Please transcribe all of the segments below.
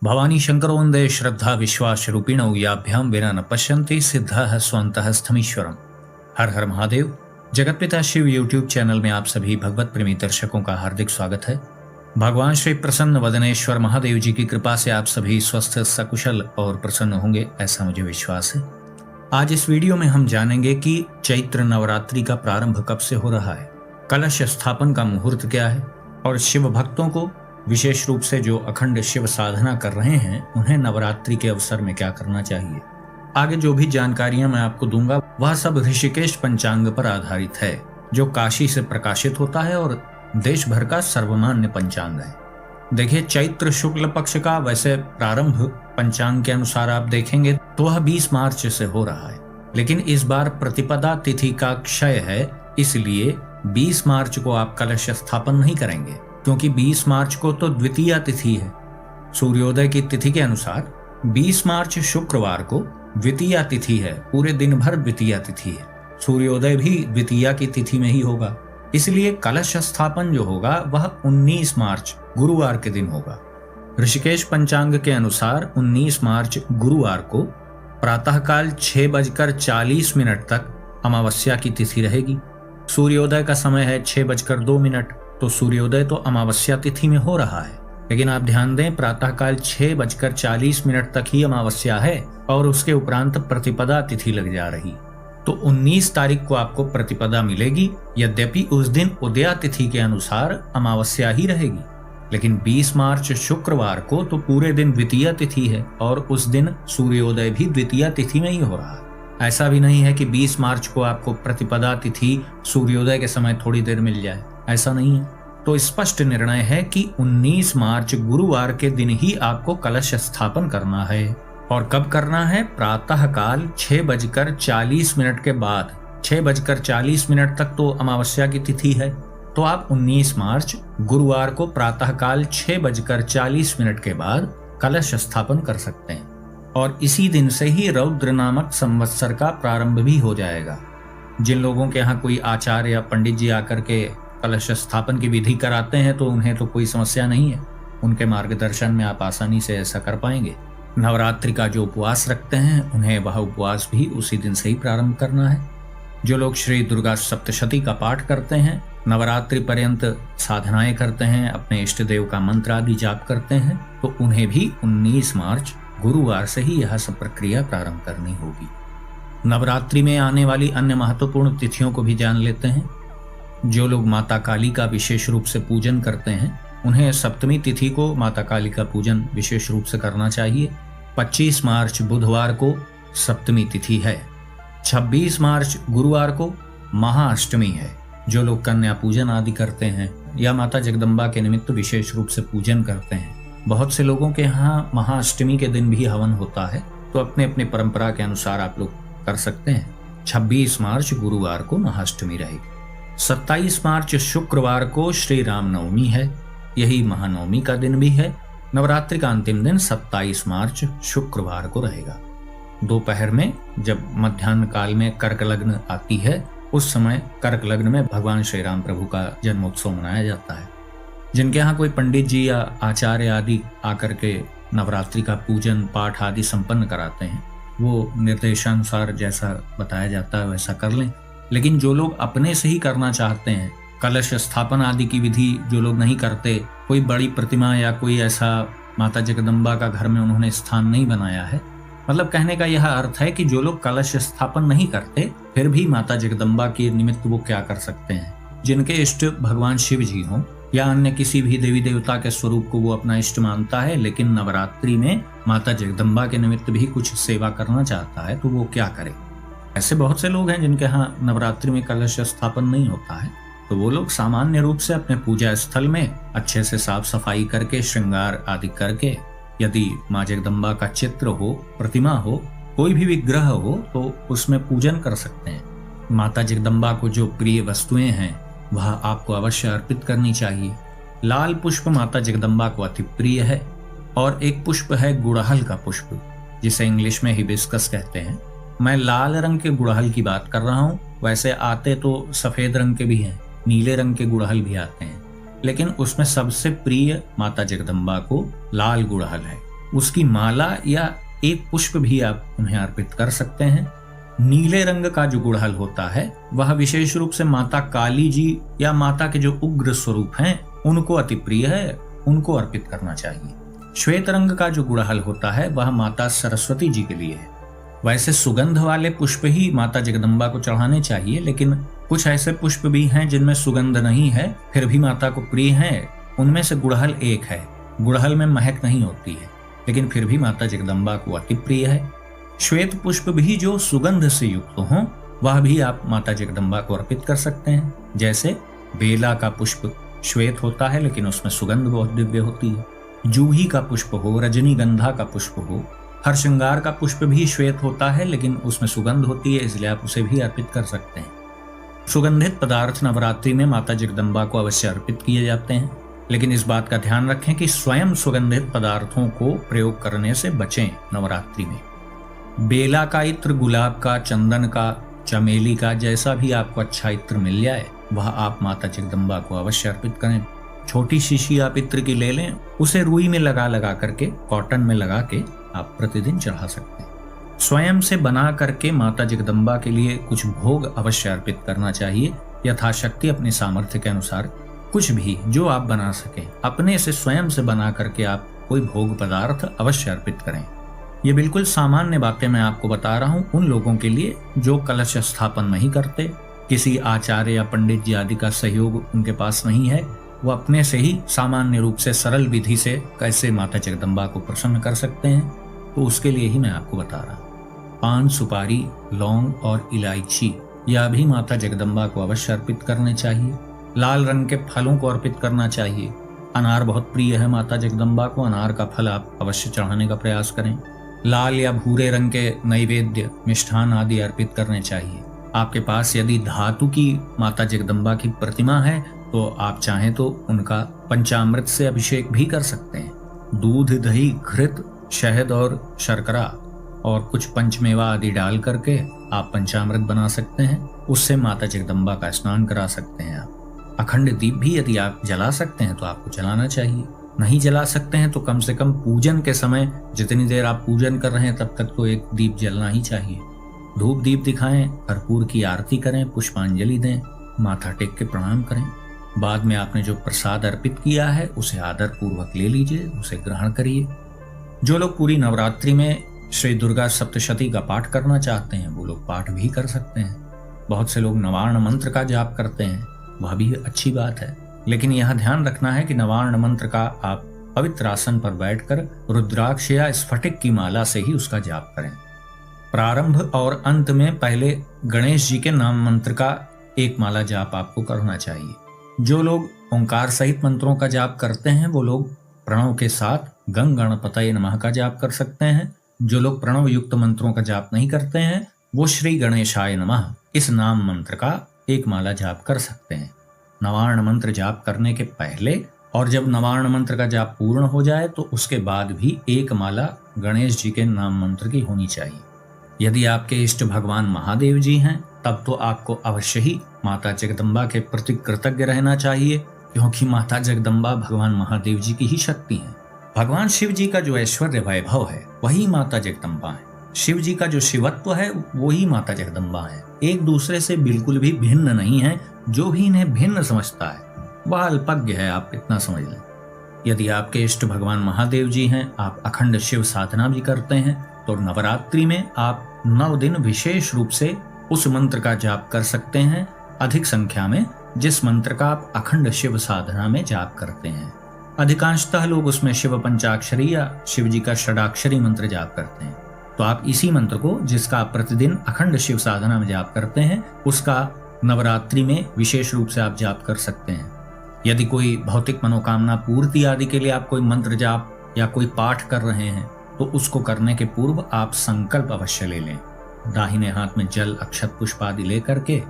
भवानी शंकरो वंदे श्रद्धा विश्वास रूपिणौ याभ्यां विना न पश्यन्ति सिद्धः स्वन्तः स्थमीश्वरम्। हर हर महादेव। जगतपिता शिव यूट्यूब चैनल में आप सभी भगवत प्रेमी दर्शकों का हार्दिक स्वागत है। भगवान श्री प्रसन्न वदनेश्वर महादेव जी की कृपा से आप सभी स्वस्थ सकुशल और प्रसन्न होंगे, ऐसा मुझे विश्वास है। आज इस वीडियो में हम जानेंगे कि चैत्र नवरात्रि का प्रारंभ कब से हो रहा है, कलश स्थापन का मुहूर्त क्या है और शिव भक्तों को विशेष रूप से जो अखंड शिव साधना कर रहे हैं उन्हें नवरात्रि के अवसर में क्या करना चाहिए। आगे जो भी जानकारियां मैं आपको दूंगा वह सब ऋषिकेश पंचांग पर आधारित है, जो काशी से प्रकाशित होता है और देश भर का सर्वमान्य पंचांग है। देखिए, चैत्र शुक्ल पक्ष का वैसे प्रारंभ पंचांग के अनुसार आप देखेंगे तो वह 20 मार्च से हो रहा है, लेकिन इस बार प्रतिपदा तिथि का क्षय है, इसलिए 20 मार्च को आप कलश स्थापन नहीं करेंगे, क्योंकि 20 मार्च को तो द्वितीया तिथि है। सूर्योदय की तिथि के अनुसार 20 मार्च शुक्रवार को द्वितीया तिथि है, पूरे दिन भर द्वितीया तिथि है। सूर्योदय भी द्वितीया की तिथि में ही होगा, इसलिए कलश स्थापन जो होगा वह 19 मार्च गुरुवार के दिन होगा। ऋषिकेश पंचांग के अनुसार 19 मार्च गुरुवार को प्रातःकाल 6:40 तक अमावस्या की तिथि रहेगी। सूर्योदय का समय है 6:02, तो सूर्योदय तो अमावस्या तिथि में हो रहा है, लेकिन आप ध्यान दें प्रातःकाल 6:40 तक ही अमावस्या है और उसके उपरांत प्रतिपदा तिथि लग जा रही। तो 19 तारीख को आपको प्रतिपदा मिलेगी, यद्यपि उस दिन उदया तिथि के अनुसार अमावस्या ही रहेगी, लेकिन 20 मार्च शुक्रवार को तो पूरे दिन द्वितीया तिथि है और उस दिन सूर्योदय भी द्वितीया तिथि में ही हो रहा है। ऐसा भी नहीं है कि 20 मार्च को आपको प्रतिपदा तिथि सूर्योदय के समय थोड़ी देर मिल जाए, ऐसा नहीं है। तो स्पष्ट निर्णय है कि 19 मार्च गुरुवार के दिन ही आपको कलश स्थापन करना है। और कब करना है? प्रातःकाल 6:40 के बाद। 6:40 तक तो अमावस्या की तिथि है, तो आप 19 मार्च गुरुवार को प्रातःकाल 6:40 के बाद कलश स्थापन कर सकते हैं। और इसी दिन से ही रौद्र नामक संवत्सर का प्रारंभ भी हो जाएगा। जिन लोगों के यहाँ कोई आचार्य या पंडित जी आकर के कलश स्थापन की विधि कराते हैं तो उन्हें तो कोई समस्या नहीं है, उनके मार्गदर्शन में आप आसानी से ऐसा कर पाएंगे। नवरात्रि का जो उपवास रखते हैं उन्हें वह उपवास भी उसी दिन से ही प्रारंभ करना है। जो लोग श्री दुर्गा सप्तशती का पाठ करते हैं, नवरात्रि पर्यंत साधनाएं करते हैं, अपने इष्ट देव का मंत्र आदि जाप करते हैं, तो उन्हें भी 19 मार्च गुरुवार से ही यह सब प्रक्रिया प्रारंभ करनी होगी। नवरात्रि में आने वाली अन्य महत्वपूर्ण तिथियों को भी जान लेते हैं। जो लोग माता काली का विशेष रूप से पूजन करते हैं उन्हें सप्तमी तिथि को माता काली का पूजन विशेष रूप से करना चाहिए। 25 मार्च बुधवार को सप्तमी तिथि है। 26 मार्च गुरुवार को महाअष्टमी है। जो लोग कन्या पूजन आदि करते हैं या माता जगदम्बा के निमित्त विशेष रूप से पूजन करते हैं, बहुत से लोगों के यहाँ महाअष्टमी के दिन भी हवन होता है, तो अपने अपने परंपरा के अनुसार आप लोग कर सकते हैं। 26 मार्च गुरुवार को महाअष्टमी रहेगी। 27 मार्च शुक्रवार को श्री रामनवमी है, यही महानवमी का दिन भी है। नवरात्रि का अंतिम दिन 27 मार्च शुक्रवार को रहेगा। दोपहर में जब मध्याह्न काल में कर्क लग्न आती है, उस समय कर्क लग्न में भगवान श्री राम प्रभु का जन्मोत्सव मनाया जाता है। जिनके यहाँ कोई पंडित जी या आचार्य आदि आकर के नवरात्रि का पूजन पाठ आदि संपन्न कराते हैं, वो निर्देशानुसार जैसा बताया जाता है वैसा कर लें। लेकिन जो लोग अपने से ही करना चाहते हैं, कलश स्थापन आदि की विधि जो लोग नहीं करते, कोई बड़ी प्रतिमा या कोई ऐसा माता जगदम्बा का घर में उन्होंने स्थान नहीं बनाया है, मतलब कहने का यह अर्थ है कि जो लोग कलश स्थापन नहीं करते फिर भी माता जगदम्बा के निमित्त वो क्या कर सकते हैं। जिनके इष्ट भगवान शिव जी हों या अन्य किसी भी देवी देवता के स्वरूप को वो अपना इष्ट मानता है, लेकिन नवरात्रि में माता जगदम्बा के निमित्त भी कुछ सेवा करना चाहता है, तो वो क्या करे। ऐसे बहुत से लोग हैं जिनके यहाँ नवरात्रि में कलश स्थापन नहीं होता है, तो वो लोग सामान्य रूप से अपने पूजा स्थल में अच्छे से साफ सफाई करके श्रृंगार आदि करके, यदि माँ जगदम्बा का चित्र हो, प्रतिमा हो, कोई भी विग्रह हो, तो उसमें पूजन कर सकते हैं। माता जगदम्बा को जो प्रिय वस्तुएं हैं वह आपको अवश्य अर्पित करनी चाहिए। लाल पुष्प माता जगदम्बा को अति प्रिय है, और एक पुष्प है गुड़हल का पुष्प, जिसे इंग्लिश में हिबिस्कस कहते हैं। मैं लाल रंग के गुड़हल की बात कर रहा हूँ, वैसे आते तो सफेद रंग के भी हैं, नीले रंग के गुड़हल भी आते हैं, लेकिन उसमें सबसे प्रिय माता जगदम्बा को लाल गुड़हल है। उसकी माला या एक पुष्प भी आप उन्हें अर्पित कर सकते हैं। नीले रंग का जो गुड़हल होता है वह विशेष रूप से माता काली जी या माता के जो उग्र स्वरूप हैं उनको अति प्रिय है, उनको अर्पित करना चाहिए। श्वेत रंग का जो गुड़हल होता है वह माता सरस्वती जी के लिए है। वैसे सुगंध वाले पुष्प ही माता जगदम्बा को चढ़ाने चाहिए, लेकिन कुछ ऐसे पुष्प भी हैं जिनमें सुगंध नहीं है फिर भी माता को प्रिय है। उनमें से गुड़हल एक है। गुड़हल में महक नहीं होती है लेकिन फिर भी माता जगदम्बा को अति प्रिय है। श्वेत पुष्प भी जो सुगंध से युक्त हो वह भी आप माता जगदम्बा को अर्पित कर सकते हैं। जैसे बेला का पुष्प श्वेत होता है लेकिन उसमें सुगंध बहुत दिव्य होती है। जूही का पुष्प हो, रजनीगंधा का पुष्प हो, हरश्रृंगार का पुष्प भी श्वेत होता है लेकिन उसमें सुगंध होती है, इसलिए आप उसे भी अर्पित कर सकते हैं। सुगंधित पदार्थ नवरात्रि में माता जगदम्बा को अवश्य अर्पित किए जाते हैं, लेकिन इस बात का ध्यान रखें कि स्वयं सुगंधित पदार्थों को प्रयोग करने से बचें। नवरात्रि में बेला का इत्र, गुलाब का, चंदन का, चमेली का, जैसा भी आपको अच्छा इत्र मिल जाए वह आप माता जगदम्बा को अवश्य अर्पित करें। छोटी शीशी आप इत्र की ले लें, उसे रुई में लगा करके, कॉटन में लगा के आप प्रतिदिन चढ़ा सकते हैं। स्वयं से बना करके माता जगदम्बा के लिए कुछ भोग अवश्य अर्पित करना चाहिए। यथाशक्ति अपने सामर्थ्य के अनुसार कुछ भी जो आप बना सकें अपने से स्वयं से बना करके आप कोई भोग पदार्थ अवश्य अर्पित करें। ये बिल्कुल सामान्य बातें मैं आपको बता रहा हूँ उन लोगों के लिए जो कलश स्थापन नहीं करते, किसी आचार्य या पंडित जी आदि का सहयोग उनके पास नहीं है, वो अपने से ही सामान्य रूप से सरल विधि से कैसे माता जगदम्बा को प्रसन्न कर सकते हैं, तो उसके लिए ही मैं आपको बता रहा हूँ। पान, सुपारी, लौंग और इलायची यह भी माता जगदम्बा को अवश्य अर्पित करने चाहिए। लाल रंग के फलों को अर्पित करना चाहिए। अनार बहुत प्रिय है माता जगदम्बा को, अनार का फल आप अवश्य चढ़ाने का प्रयास करें। लाल या भूरे रंग के नैवेद्य, मिष्ठान आदि अर्पित करने चाहिए। आपके पास यदि धातु की माता जगदम्बा की प्रतिमा है तो आप चाहें तो उनका पंचामृत से अभिषेक भी कर सकते हैं। दूध, दही, घृत, शहद और शर्करा और कुछ पंचमेवा आदि डाल करके आप पंचामृत बना सकते हैं। उससे माता जगदम्बा का स्नान करा सकते हैं आप। अखंड दीप भी यदि आप जला सकते हैं तो आपको जलाना चाहिए। नहीं जला सकते हैं तो कम से कम पूजन के समय जितनी देर आप पूजन कर रहे हैं तब तक तो एक दीप जलना ही चाहिए। धूप दीप दिखाएं, कर्पूर की आरती करें, पुष्पांजलि दें, माथा टेक के प्रणाम करें। बाद में आपने जो प्रसाद अर्पित किया है उसे आदर पूर्वक ले लीजिए, उसे ग्रहण करिए। जो लोग पूरी नवरात्रि में श्री दुर्गा सप्तशती का पाठ करना चाहते हैं वो लोग पाठ भी कर सकते हैं। बहुत से लोग नवार्ण मंत्र का जाप करते हैं, वह भी अच्छी बात है, लेकिन यह ध्यान रखना है कि नवार्ण मंत्र का आप पवित्र आसन पर बैठकर रुद्राक्ष या स्फटिक की माला से ही उसका जाप करें। प्रारंभ और अंत में पहले गणेश जी के नाम मंत्र का एक माला जाप आपको करना चाहिए। जो लोग ओंकार सहित मंत्रों का जाप करते हैं वो लोग प्रणव के साथ गंग गणपतये नमः का जाप कर सकते हैं। जो लोग प्रणव युक्त मंत्रों का जाप नहीं करते हैं वो श्री गणेशाय नमः इस नाम मंत्र का एक माला जाप कर सकते हैं। नवार्ण मंत्र जाप करने के पहले और जब नवार्ण मंत्र का जाप पूर्ण हो जाए तो उसके बाद भी एक माला गणेश जी के नाम मंत्र की होनी चाहिए। यदि आपके इष्ट भगवान महादेव जी हैं तब तो आपको अवश्य ही माता जगदम्बा के प्रति कृतज्ञ रहना चाहिए, क्योंकि माता जगदम्बा भगवान महादेव जी की ही शक्ति है। भगवान शिव जी का जो ऐश्वर्य वैभव है वही माता जगदम्बा है। शिव जी का जो शिवत्व है वही माता जगदम्बा है। एक दूसरे से बिल्कुल भी भिन्न नहीं है। जो भी इन्हें भिन्न समझता है वह अल्पज्ञ है, आप इतना समझ लें। यदि आपके इष्ट भगवान महादेव जी हैं, आप अखंड शिव साधना भी करते हैं, तो नवरात्रि में आप 9 दिन विशेष रूप से उस मंत्र का जाप कर सकते हैं, अधिक संख्या में, जिस मंत्र का आप अखंड शिव साधना में जाप करते हैं। अधिकांशतः लोग उसमें शिव पंचाक्षरी या शिव जी का षडाक्षरी मंत्र जाप करते हैं, तो आप इसी मंत्र को जिसका आप प्रतिदिन अखंड शिव साधना में जाप करते हैं उसका नवरात्रि में विशेष रूप से आप जाप कर सकते हैं। यदि कोई भौतिक मनोकामना पूर्ति आदि के लिए आप कोई मंत्र जाप या कोई पाठ कर रहे हैं तो उसको करने के पूर्व आप संकल्प अवश्य ले लें। दाहिने हाथ में जल, अक्षत, पुष्प आदि लेकर के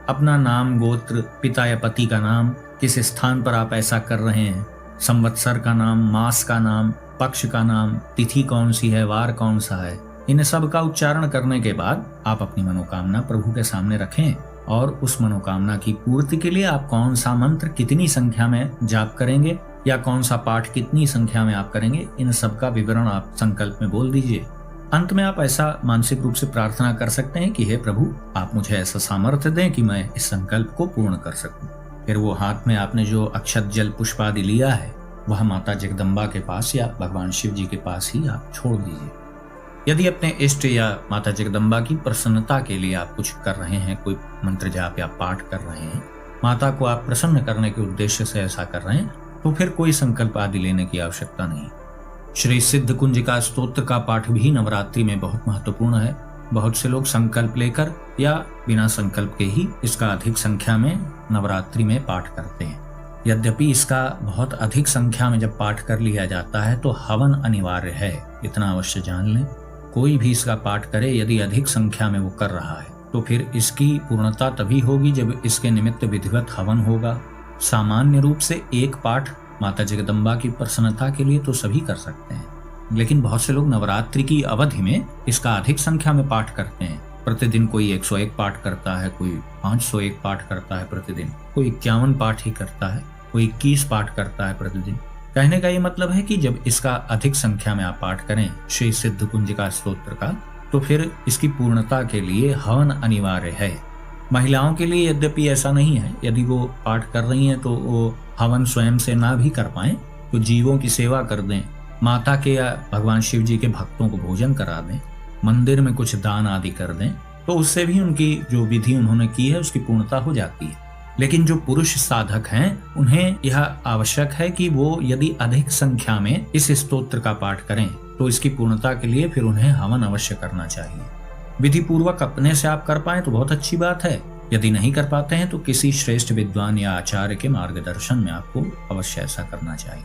अपना नाम, गोत्र, पिता या पति का नाम, किस स्थान पर आप ऐसा कर रहे हैं, संवत्सर का नाम, मास का नाम, पक्ष का नाम, तिथि कौन सी है, वार कौन सा है, इन सब का उच्चारण करने के बाद आप अपनी मनोकामना प्रभु के सामने रखें और उस मनोकामना की पूर्ति के लिए आप कौन सा मंत्र कितनी संख्या में जाप करेंगे या कौन सा पाठ कितनी संख्या में आप करेंगे, इन सब का विवरण आप संकल्प में बोल दीजिए। अंत में आप ऐसा मानसिक रूप से प्रार्थना कर सकते हैं कि हे प्रभु, आप मुझे ऐसा सामर्थ्य दें कि मैं इस संकल्प को पूर्ण कर सकूं। फिर वो हाथ में आपने जो अक्षत जल पुष्प आदि लिया है वह माता जगदम्बा के पास या भगवान शिव जी के पास ही आप छोड़ दीजिए। यदि अपने इष्ट या माता जगदम्बा की प्रसन्नता के लिए आप कुछ कर रहे हैं, कोई मंत्र जाप या पाठ कर रहे हैं, माता को आप प्रसन्न करने के उद्देश्य से ऐसा कर रहे हैं, तो फिर कोई संकल्प आदि लेने की आवश्यकता नहीं। श्री सिद्ध कुंजिका स्तोत्र का पाठ भी नवरात्रि में बहुत महत्वपूर्ण है। बहुत से लोग संकल्प लेकर या बिना संकल्प के ही इसका अधिक संख्या में नवरात्रि में पाठ करते हैं। यद्यपि इसका बहुत अधिक संख्या में जब पाठ कर लिया जाता है तो हवन अनिवार्य है, इतना अवश्य जान लें। कोई भी इसका पाठ करे यदि अधिक संख्या में वो कर रहा है तो फिर इसकी पूर्णता तभी होगी जब इसके निमित्त विधिवत हवन होगा। सामान्य रूप से एक पाठ माता जगदम्बा की प्रसन्नता के लिए तो सभी कर सकते हैं, लेकिन बहुत से लोग नवरात्रि की अवधि में इसका अधिक संख्या में पाठ करते हैं। प्रतिदिन कोई 101 पाठ करता है, कोई 501 पाठ करता है प्रतिदिन, कोई 51 पाठ ही करता है, कोई 21 पाठ करता है प्रतिदिन। कहने का ये मतलब है कि जब इसका अधिक संख्या में आप पाठ करें श्री सिद्ध कुंजिका स्तोत्र का, तो फिर इसकी पूर्णता के लिए हवन अनिवार्य है। महिलाओं के लिए यद्यपि ऐसा नहीं है, यदि वो पाठ कर रही हैं तो वो हवन स्वयं से ना भी कर पाए तो जीवों की सेवा कर दें, माता के या भगवान शिव जी के भक्तों को भोजन करा दें, मंदिर में कुछ दान आदि कर दें, तो उससे भी उनकी जो विधि उन्होंने की है उसकी पूर्णता हो जाती है। लेकिन जो पुरुष साधक हैं उन्हें यह आवश्यक है कि वो यदि अधिक संख्या में इस स्तोत्र का पाठ करें तो इसकी पूर्णता के लिए फिर उन्हें हवन अवश्य करना चाहिए। विधि पूर्वक अपने से आप कर पाए तो बहुत अच्छी बात है, यदि नहीं कर पाते हैं तो किसी श्रेष्ठ विद्वान या आचार्य के मार्गदर्शन में आपको अवश्य ऐसा करना चाहिए।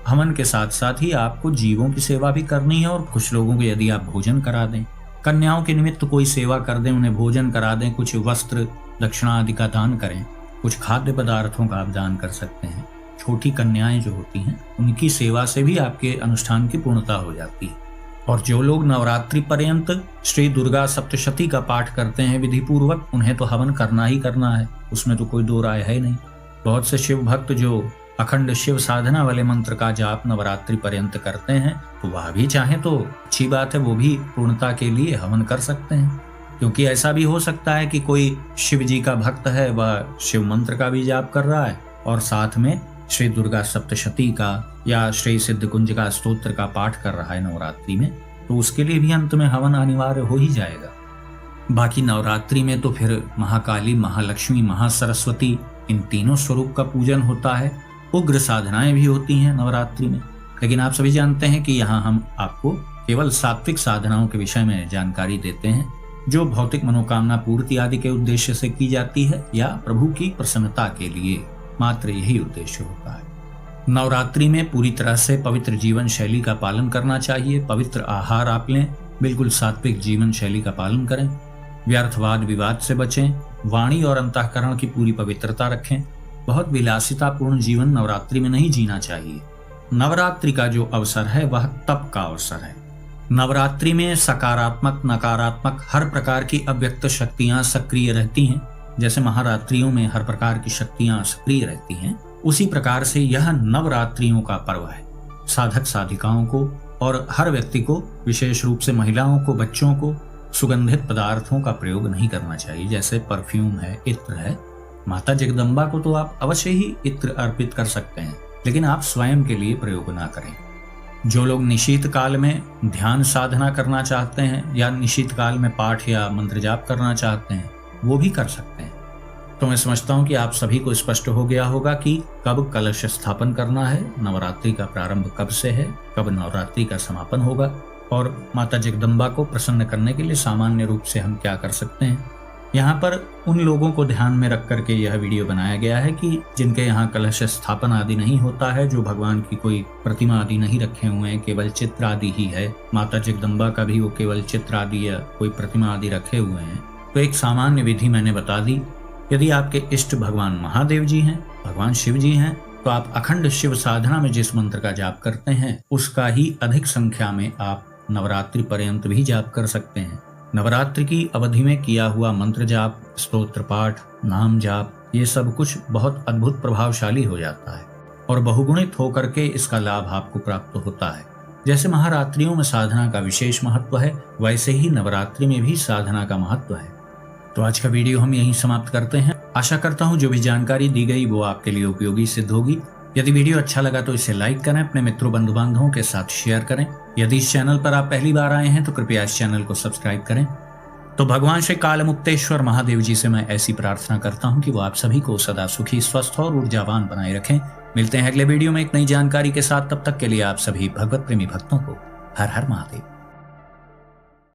हवन के साथ साथ ही आपको जीवों की सेवा भी करनी है और कुछ लोगों को यदि आप भोजन करा दें, कन्याओं के निमित्त कोई सेवा कर दें, उन्हें भोजन करा दें, कुछ वस्त्र दक्षिणा आदि का दान करें, कुछ खाद्य पदार्थों का आप दान कर सकते हैं। छोटी कन्याएं जो होती हैं उनकी सेवा से भी आपके अनुष्ठान की पूर्णता हो जाती है। और जो लोग नवरात्रि पर्यंत श्री दुर्गा सप्तशती का पाठ करते हैं विधि पूर्वक, उन्हें तो हवन करना ही करना है, उसमें तो कोई दो राय है नहीं। बहुत से शिव भक्त जो अखंड शिव साधना वाले मंत्र का जाप नवरात्रि पर्यंत करते हैं तो वह भी चाहे तो अच्छी बात है, वो भी पूर्णता के लिए हवन कर सकते हैं। क्योंकि ऐसा भी हो सकता है कि कोई शिव जी का भक्त है, वह शिव मंत्र का भी जाप कर रहा है और साथ में श्री दुर्गा सप्तशती का या श्री सिद्ध कुंजिका स्तोत्र का पाठ कर रहा है नवरात्रि में, तो उसके लिए भी अंत में हवन अनिवार्य हो ही जाएगा। बाकी नवरात्रि में तो फिर महाकाली, महालक्ष्मी, महासरस्वती, इन तीनों स्वरूप का पूजन होता है। उग्र साधनाएं भी होती हैं नवरात्रि में, लेकिन आप सभी जानते हैं कि यहाँ हम आपको केवल सात्विक साधनाओं के विषय में जानकारी देते हैं, जो भौतिक मनोकामना पूर्ति आदि के उद्देश्य से की जाती है या प्रभु की प्रसन्नता के लिए, मात्र यही उद्देश्य होता है। नवरात्रि में पूरी तरह से पवित्र जीवन शैली का पालन करना चाहिए। पवित्र आहार आप लें, बिल्कुल सात्विक जीवन शैली का पालन करें, व्यर्थवाद विवाद से बचें, वाणी और अंतःकरण की पूरी पवित्रता रखें। बहुत विलासितापूर्ण जीवन नवरात्रि में नहीं जीना चाहिए। नवरात्रि का जो अवसर है वह तप का अवसर है। नवरात्रि में सकारात्मक, नकारात्मक हर प्रकार की अव्यक्त शक्तियां सक्रिय रहती हैं। जैसे महारात्रियों में हर प्रकार की शक्तियां सक्रिय रहती हैं, उसी प्रकार से यह नवरात्रियों का पर्व है। साधक साधिकाओं को और हर व्यक्ति को, विशेष रूप से महिलाओं को, बच्चों को सुगंधित पदार्थों का प्रयोग नहीं करना चाहिए, जैसे परफ्यूम है, इत्र है। माता जगदम्बा को तो आप अवश्य ही इत्र अर्पित कर सकते हैं, लेकिन आप स्वयं के लिए प्रयोग ना करें। जो लोग निशीत काल में ध्यान साधना करना चाहते हैं या निशीत काल में पाठ या मंत्र जाप करना चाहते हैं, वो भी कर सकते हैं। तो मैं समझता हूँ कि आप सभी को स्पष्ट हो गया होगा कि कब कलश स्थापन करना है, नवरात्रि का प्रारंभ कब से है, कब नवरात्रि का समापन होगा, और माता जगदम्बा को प्रसन्न करने के लिए सामान्य रूप से हम क्या कर सकते हैं। यहाँ पर उन लोगों को ध्यान में रख करके यह वीडियो बनाया गया है कि जिनके यहाँ कलश स्थापन आदि नहीं होता है, जो भगवान की कोई प्रतिमा आदि नहीं रखे हुए हैं, केवल चित्र आदि ही है, माता जगदम्बा का भी वो केवल चित्र आदि या कोई प्रतिमा आदि रखे हुए हैं, तो एक सामान्य विधि मैंने बता दी। यदि आपके इष्ट भगवान महादेव जी हैं, भगवान शिव जी हैं, तो आप अखंड शिव साधना में जिस मंत्र का जाप करते हैं उसका ही अधिक संख्या में आप नवरात्रि पर्यंत भी जाप कर सकते हैं। नवरात्रि की अवधि में किया हुआ मंत्र जाप, स्तोत्र पाठ, नाम जाप, ये सब कुछ बहुत अद्भुत प्रभावशाली हो जाता है। और बहुगुणित होकर के इसका लाभ आपको प्राप्त होता है। जैसे महारात्रियों में साधना का विशेष महत्व है, वैसे ही नवरात्रि में भी साधना का महत्व है। तो आज का वीडियो हम यहीं समाप्त करते हैं। आशा करता हूँ जो भी जानकारी दी गई वो आपके लिए उपयोगी सिद्ध होगी। यदि वीडियो अच्छा लगा तो इसे लाइक करें, अपने मित्रों बंधु बांधवों के साथ शेयर करें। यदि इस चैनल पर आप पहली बार आए हैं तो कृपया इस चैनल को सब्सक्राइब करें। तो भगवान श्री कालमुक्तेश्वर महादेव जी से मैं ऐसी प्रार्थना करता हूँ कि वो आप सभी को सदा सुखी, स्वस्थ और ऊर्जावान बनाए रखें। मिलते हैं अगले वीडियो में एक नई जानकारी के साथ। तब तक के लिए आप सभी भगवत प्रेमी भक्तों को हर हर महादेव।